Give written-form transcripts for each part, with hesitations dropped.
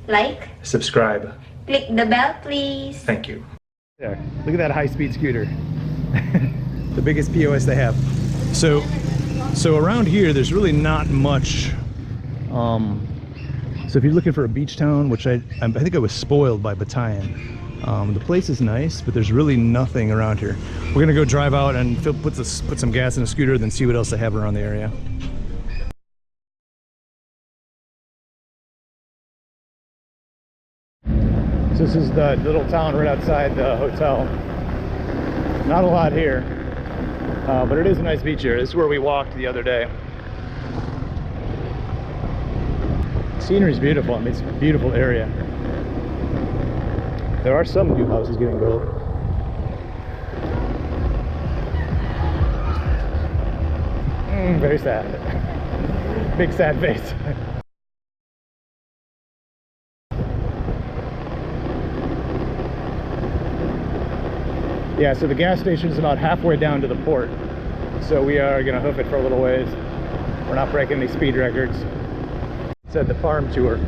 like, subscribe. click the bell, please. Thank you. There, look at that high-speed scooter. The biggest POS they have. So around here, there's really not much. So if you're looking for a beach town, which I think I was spoiled by Batayan. The place is nice, but there's really nothing around here. We're gonna go drive out and put some gas in a scooter, then see what else they have around the area. So this is the little town right outside the hotel. Not a lot here, but it is a nice beach here. This is where we walked the other day. Scenery is beautiful. I mean, it's a beautiful area. There are some new houses getting built. Very sad. Big sad face. Yeah, so the gas station is about halfway down to the port. So we are gonna hoof it for a little ways. We're not breaking any speed records. It said the farm tour,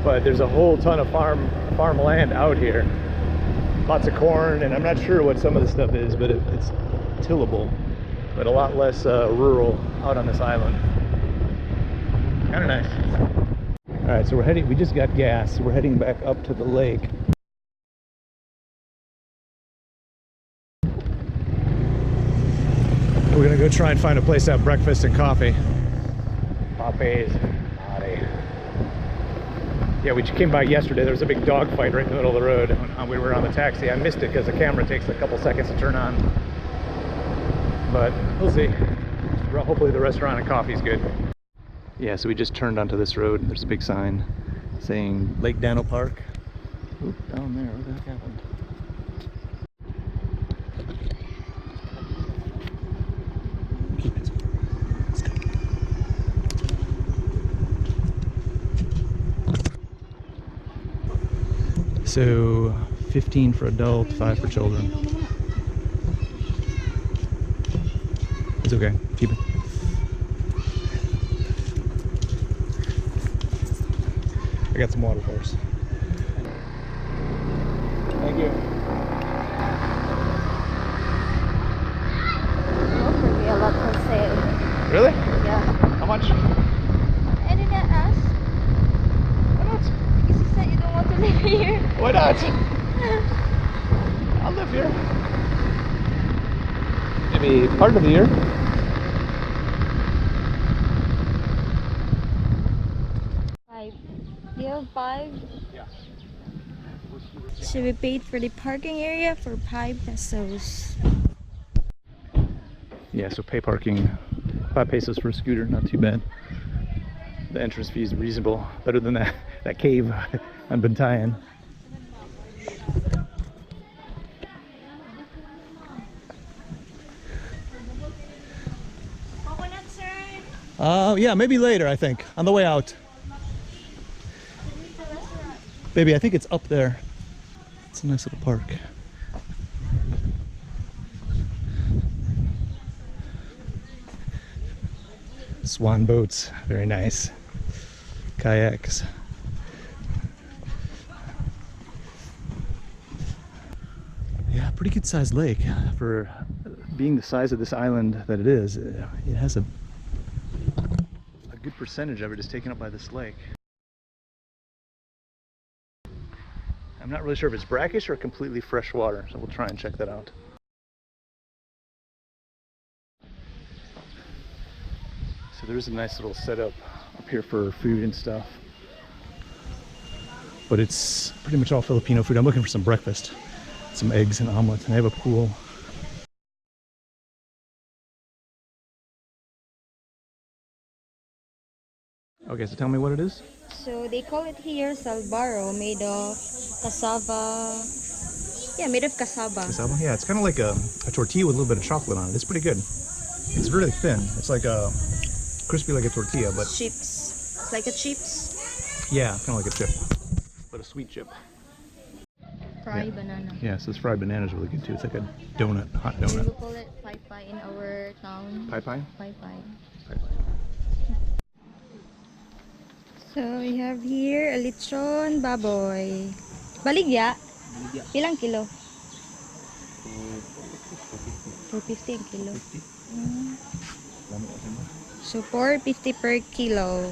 but there's a whole ton of farmland out here. Lots of corn, and I'm not sure what some of the stuff is, but it's tillable, but a lot less rural out on this island. Kind of nice. All right, so we just got gas. So we're heading back up to the lake. We're gonna go try and find a place to have breakfast and coffee. Popeyes. Yeah, we came by yesterday. There was a big dog fight right in the middle of the road when we were on the taxi. I missed it because the camera takes a couple seconds to turn on. But we'll see. Hopefully the restaurant and coffee is good. Yeah, so we just turned onto this road. There's a big sign saying Lake Danno Park. Oop, down there. What the heck happened? So 15 for adult, 5 for children. It's okay, keep it. I got some water for us. Thank you. Offer me a lot for sale. Really? Yeah. How much? I didn't ask. Why not? Because you said you don't want to live here. Why not? I'll live here. Maybe part of the year. Five. Do you have 5? Yeah. So we paid for the parking area for 5 pesos. Yeah, so pay parking, 5 pesos for a scooter, not too bad. The entrance fee is reasonable, better than that cave on Batayan. Coconut, sir? Yeah, maybe later, I think, on the way out. Baby, I think it's up there. It's a nice little park. Swan boats, very nice. Kayaks. Yeah, pretty good sized lake for being the size of this island that it is. It has a good percentage of it is taken up by this lake. I'm not really sure if it's brackish or completely fresh water, so we'll try and check that out. So there is a nice little setup up here for food and stuff. But it's pretty much all Filipino food. I'm looking for some breakfast. Some eggs and omelets, and they have a pool. Okay, so tell me what it is. So they call it here salbaro, made of cassava. Yeah, made of cassava. Cassava? Yeah, it's kind of like a tortilla with a little bit of chocolate on it. It's pretty good. It's really thin. It's like a crispy like a tortilla, but Chips. It's like a chips. yeah, kind of like a chip, but a sweet chip. Fried banana. Yeah, so this fried banana is really good too. It's like a donut, hot We donut. will call it pai pai in our town. Pai pai? Pai pai. Pai pai. So we have here a lechon baboy. Baligya. Ilang kilo? 450 ang kilo. Mm. So 450 per kilo.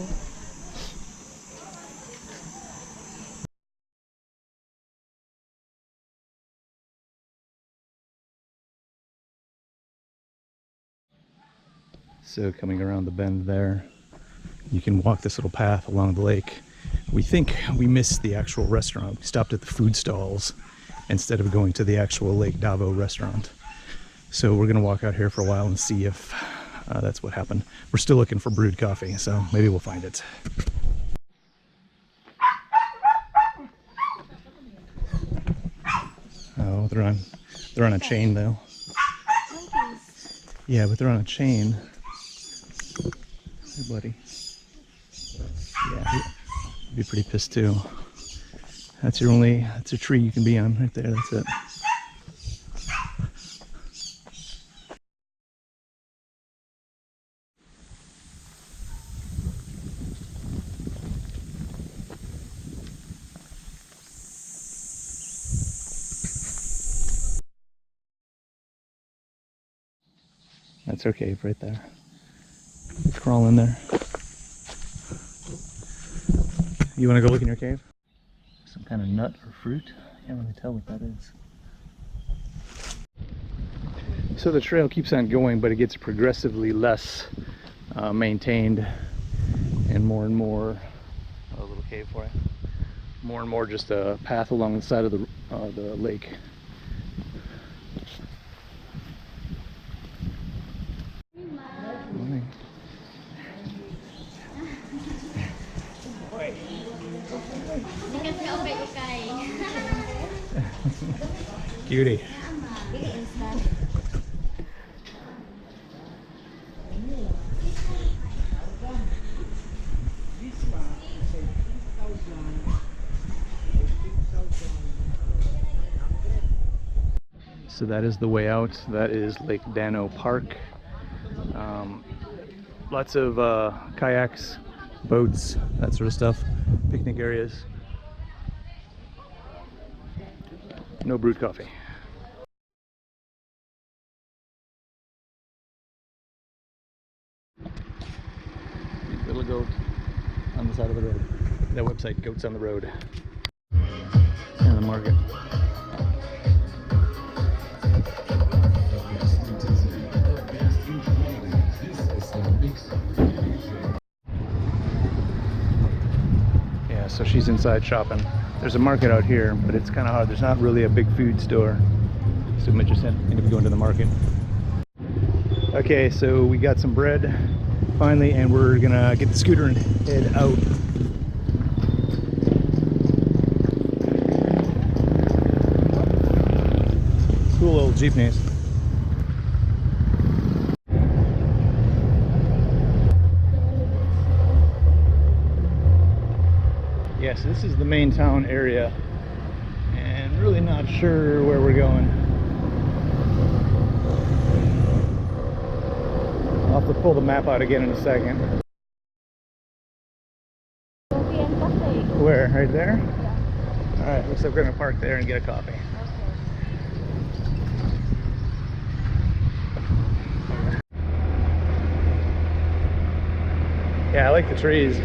So coming around the bend there, you can walk this little path along the lake. We think we missed the actual restaurant. We stopped at the food stalls instead of going to the actual Lake Davo restaurant. So we're gonna walk out here for a while and see if that's what happened. We're still looking for brewed coffee, so maybe we'll find it. Oh, they're on a chain though. Yeah, but they're on a chain. Hey, buddy. Yeah, he'd be pretty pissed too. That's a tree you can be on right there. That's it. That's her cave right there. Let's crawl in there. You want to go look in your cave? Some kind of nut or fruit? Can't really tell what that is. So the trail keeps on going, but it gets progressively less maintained and more, a little cave for you. More and more just a path along the side of the lake. Morning. Cutie. So that is the way out. That is Lake Danno Park. Lots of kayaks, boats, that sort of stuff. Picnic areas. No brewed coffee. Little goat on the side of the road. That website, Goats on the Road. And the market. Yeah, so she's inside shopping. There's a market out here, but it's kind of hard. There's not really a big food store. So we might just end up going to the market. Okay, so we got some bread finally, and we're gonna get the scooter and head out. Cool little jeepneys. Yes, this is the main town area, and really not sure where we're going. I'll have to pull the map out again in a second. Where? Right there? Yeah. Alright, looks like we're gonna park there and get a coffee. Yeah, I like the trees.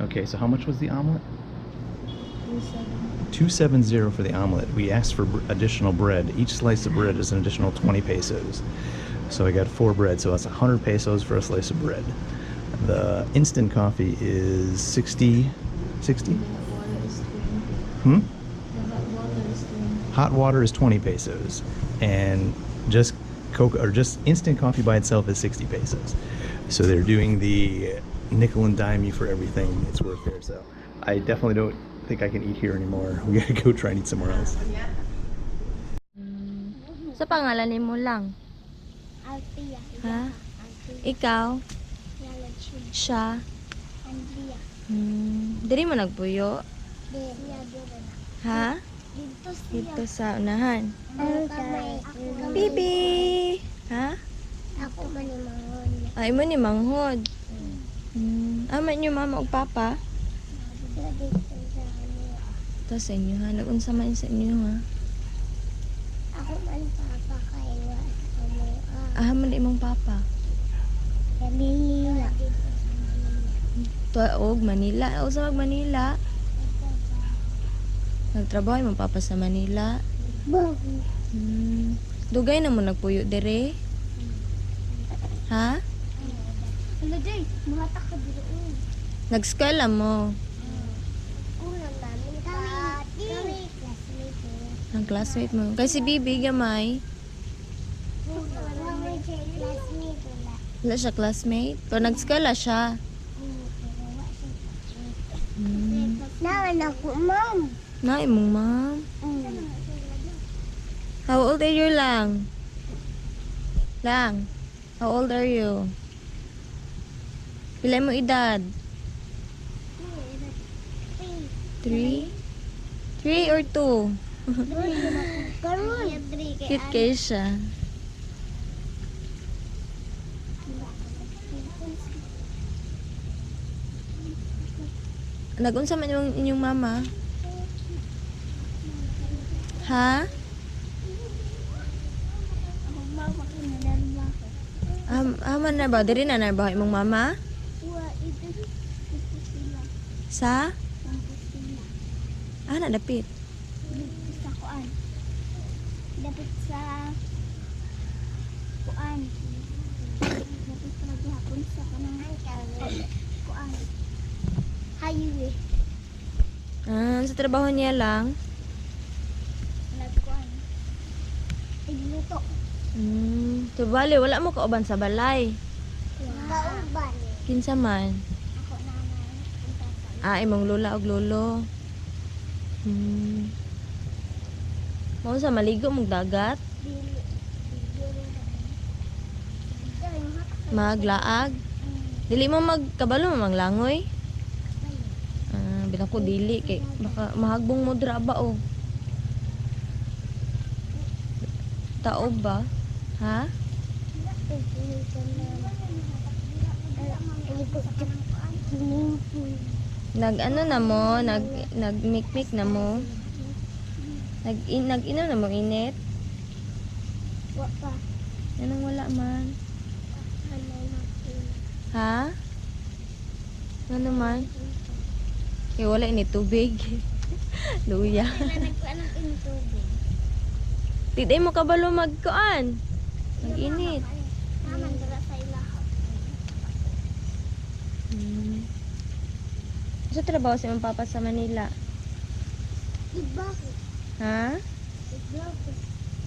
Okay, so how much was the omelet? $2.70 for the omelet. We asked for additional bread. Each slice of bread is an additional 20 pesos. So I got 4 bread, so that's 100 pesos for a slice of bread. The instant coffee is 60. Hmm? Hot water is 20 pesos, and just Coke or just instant coffee by itself is 60 pesos. So they're doing the nickel and dime you for everything. It's worth it. So I definitely don't think I can eat here anymore. We gotta go try and eat somewhere else. Sa pangalan mo lang. Althea. Ha? Althea. Ikaw? Yalachun. Siya? Andrea. Diri mo nagpuyo? Siya doon. Ha? Dito siya. Dito sa unahan. Ang kamay. Bibi! Ha? Ako manimangon. Ay mo ni manghod. Ama niyo mama ug papa? Siya dito sa ano. Ito sa inyo ha. Nagunsa man sa inyo ha. Ako man papakaiwa sa mga. Man imong papa. Manila. Tuog Manila. O sa Manila. Nagtrabaho imong papa sa Manila. Bog. Dugay na mo nagpuyo dire. Ha? Hello, Jay. Mahatak ka dito. Nag-eskwela mo. Unang namin kami classmate ko. Ang classmate mo. Kay si Bibi gamay. Kami classmate ko la. Wala siya classmate. Pero nag-eskwela siya. Naman ako, ma'am. Na imong ma'am. How old are you lang? Lang. How old are you? Pila mo edad? 3? 3 or 2? Karon. Cute kayo siya. Nagunsa man yung inyong mama? Ha? Man na ba? Diri na ba imong mama? Sa? Nadapit. Sa kuan. Dapat sa kuan. Dapat sa maghapon sa kanang kuan. Highway. Sa trabaho niya lang? Nagkuan. Tigluto. Tubali, wala mo kauban sa balay. Kauban. Kinsa man? Ako nanay. Imong lola og lolo. Mao sa maligo mong dagat? Maglaag? Dili mo magkabalo mo manglangoy? Bilang ko dili kay baka mahagbong mo dra ba o. Taob ba? Ha? Nag-ano na mo? Nag-mikmik na mo? Nag-inom na mo init? Wapa. Anong wala man? Ha? Ano man? Kaya wala ini tubig. Luya. Nagkuan ng tubig. Tiday mo kabalo magkuan. Mag-init. Naman dala sa ilaha. Sa trabaho si mong papa sa Manila? Iba. Ha? Iba.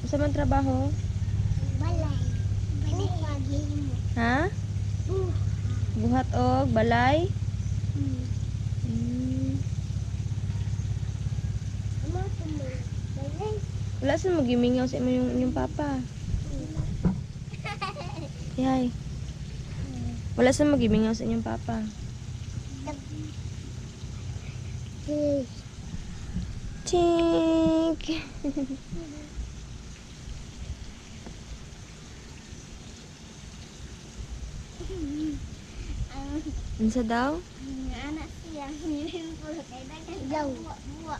Sa man trabaho? Balay. Balay mo. Ha? Buhat og balay? Ano ito mo? Balay. Wala sa magimingaw sa inyong papa. Yay. Wala sa magimingaw sa inyong papa. Tink. Unsa daw? Anak siya. Buwa. Buwa.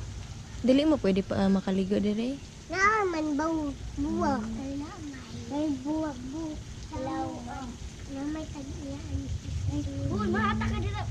Dili mo pwede pa makaligo dire. Naman baw. Buwa. May buwa. Buwa. Hello. Na may tag-iyan. Uy, mahata ka dito.